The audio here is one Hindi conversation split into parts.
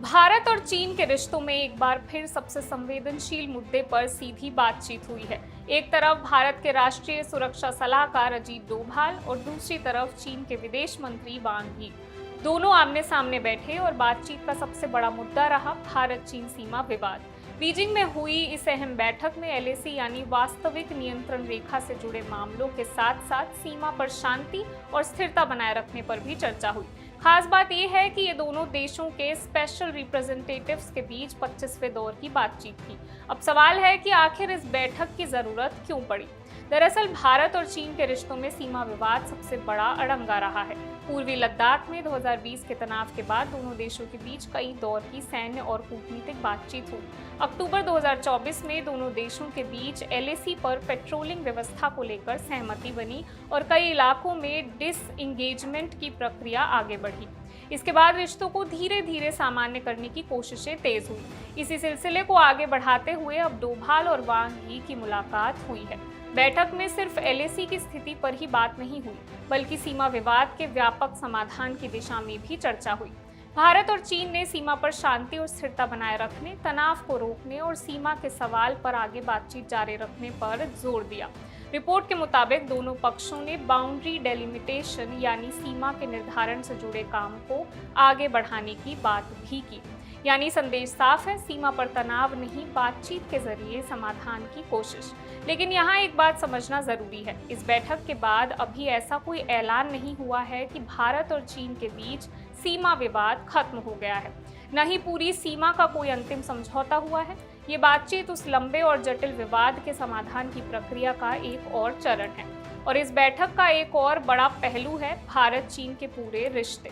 भारत और चीन के रिश्तों में एक बार फिर सबसे संवेदनशील मुद्दे पर सीधी बातचीत हुई है। एक तरफ भारत के राष्ट्रीय सुरक्षा सलाहकार अजीत डोभाल और दूसरी तरफ चीन के विदेश मंत्री वांग यी। दोनों आमने सामने बैठे और बातचीत का सबसे बड़ा मुद्दा रहा भारत चीन सीमा विवाद। बीजिंग में हुई इस अहम बैठक में एलएसी यानी वास्तविक नियंत्रण रेखा से जुड़े मामलों के साथ साथ सीमा पर शांति और स्थिरता बनाए रखने पर भी चर्चा हुई। खास बात यह है कि ये दोनों देशों के स्पेशल रिप्रेजेंटेटिव्स के बीच 25वें दौर की बातचीत थी। अब सवाल है कि आखिर इस बैठक की जरूरत क्यों पड़ी। दरअसल भारत और चीन के रिश्तों में सीमा विवाद सबसे बड़ा अड़ंगा रहा है। पूर्वी लद्दाख में 2020 के तनाव के बाद दोनों देशों के बीच कई दौर की सैन्य और कूटनीतिक बातचीत हुई। अक्टूबर 2024 में दोनों देशों के बीच एलएसी पर पेट्रोलिंग व्यवस्था को लेकर सहमति बनी और कई इलाकों में डिसएंगेजमेंट की प्रक्रिया आगे बढ़ी। इसके बाद रिश्तों को धीरे धीरे सामान्य करने की कोशिशें तेज हुई। इसी सिलसिले को आगे बढ़ाते हुए अब डोभाल और वांग यी की मुलाकात हुई है। बैठक में सिर्फ एलएसी की स्थिति पर ही बात नहीं हुई, बल्कि सीमा विवाद के व्यापक समाधान की दिशा में भी चर्चा हुई। भारत और चीन ने सीमा पर शांति और स्थिरता बनाए रखने, तनाव को रोकने और सीमा के सवाल पर आगे बातचीत जारी रखने पर जोर दिया। रिपोर्ट के मुताबिक दोनों पक्षों ने बाउंड्री डेलिमिटेशन यानी सीमा के निर्धारण से जुड़े काम को आगे बढ़ाने की बात भी की। यानी संदेश साफ है, सीमा पर तनाव नहीं, बातचीत के जरिए समाधान की कोशिश। लेकिन यहाँ एक बात समझना जरूरी है, इस बैठक के बाद अभी ऐसा कोई ऐलान नहीं हुआ है कि भारत और चीन के बीच सीमा विवाद खत्म हो गया है। न ही पूरी सीमा का कोई अंतिम समझौता हुआ है। ये बातचीत उस लंबे और जटिल विवाद के समाधान की प्रक्रिया का एक और चरण है। और इस बैठक का एक और बड़ा पहलू है भारत चीन के पूरे रिश्ते।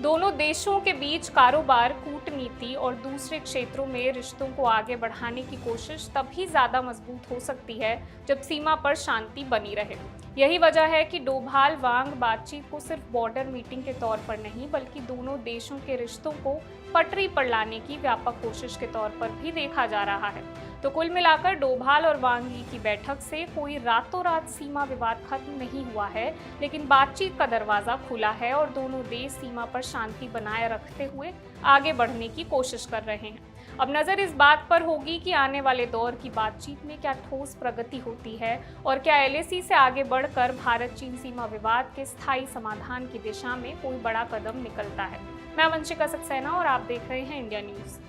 दोनों देशों के बीच कारोबार, कूटनीति और दूसरे क्षेत्रों में रिश्तों को आगे बढ़ाने की कोशिश तभी ज़्यादा मजबूत हो सकती है जब सीमा पर शांति बनी रहे। यही वजह है कि डोभाल वांग बातचीत को सिर्फ बॉर्डर मीटिंग के तौर पर नहीं, बल्कि दोनों देशों के रिश्तों को पटरी पर लाने की व्यापक कोशिश के तौर पर भी देखा जा रहा है। तो कुल मिलाकर डोभाल और वांग यी की बैठक से कोई रातों रात सीमा विवाद खत्म नहीं हुआ है, लेकिन बातचीत का दरवाजा खुला है और दोनों देश सीमा पर शांति बनाए रखते हुए आगे बढ़ने की कोशिश कर रहे हैं। अब नज़र इस बात पर होगी कि आने वाले दौर की बातचीत में क्या ठोस प्रगति होती है और क्या एलएसी से आगे बढ़कर भारत चीन सीमा विवाद के स्थायी समाधान की दिशा में कोई बड़ा कदम निकलता है। मैं वंशिका सक्सेना और आप देख रहे हैं इंडिया न्यूज़।